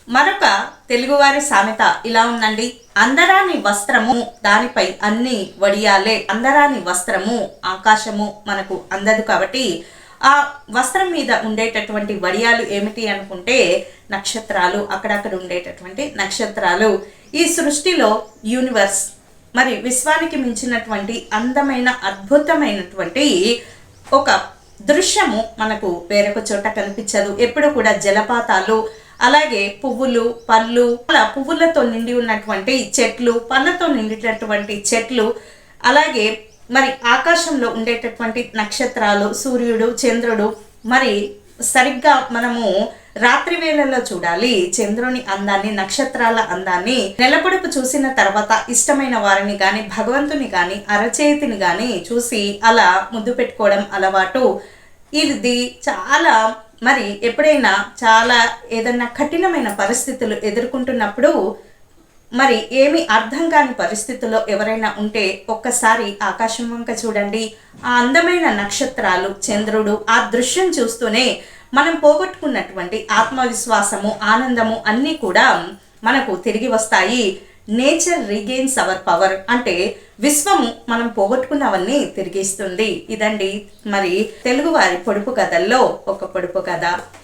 మరొక తెలుగువారి సామెత ఇలా ఉందండి. అందరాని వస్త్రము దానిపై అన్ని వడియాలే. అందరాని వస్త్రము ఆకాశము మనకు అందదు కాబట్టి ఆ వస్త్రం మీద ఉండేటటువంటి వడియాలు ఏమిటి అనుకుంటే నక్షత్రాలు, అక్కడక్కడ ఉండేటటువంటి నక్షత్రాలు. ఈ సృష్టిలో యూనివర్స్ మరి విశ్వానికి మించినటువంటి అందమైన అద్భుతమైనటువంటి ఒక దృశ్యము మనకు వేరొక చోట కనిపించదు. ఎప్పుడు కూడా జలపాతాలు, అలాగే పువ్వులు, పళ్ళు, అలా పువ్వులతో నిండి ఉన్నటువంటి చెట్లు, పళ్ళతో నిండినటువంటి చెట్లు, అలాగే మరి ఆకాశంలో ఉండేటటువంటి నక్షత్రాలు, సూర్యుడు, చంద్రుడు. మరి సరిగ్గా మనము రాత్రి వేళల్లో చూడాలి చంద్రుని అందాన్ని, నక్షత్రాల అందాన్ని. నెలపొడుపు చూసిన తర్వాత ఇష్టమైన వారిని గాని, భగవంతుని గాని, అరచేతిని గాని చూసి అలా ముద్దు పెట్టుకోవడం అలవాటు. ఇది చాలా మరి ఎప్పుడైనా చాలా ఏదన్నా కఠినమైన పరిస్థితులు ఎదుర్కొంటున్నప్పుడు, మరి ఏమి అర్థం కాని పరిస్థితుల్లో ఎవరైనా ఉంటే ఒక్కసారి ఆకాశం వంక చూడండి. ఆ అందమైన నక్షత్రాలు, చంద్రుడు, ఆ దృశ్యం చూస్తూనే మనం పోగొట్టుకున్నటువంటి ఆత్మవిశ్వాసము, ఆనందము అన్నీ కూడా మనకు తిరిగి వస్తాయి. నేచర్ రీగెయిన్స్ అవర్ పవర్ అంటే విశ్వము మనం పోగొట్టుకున్నవన్నీ తిరిగిస్తుంది. ఇదండి మరి తెలుగువారి పొడుపు కథల్లో ఒక పొడుపు కథ.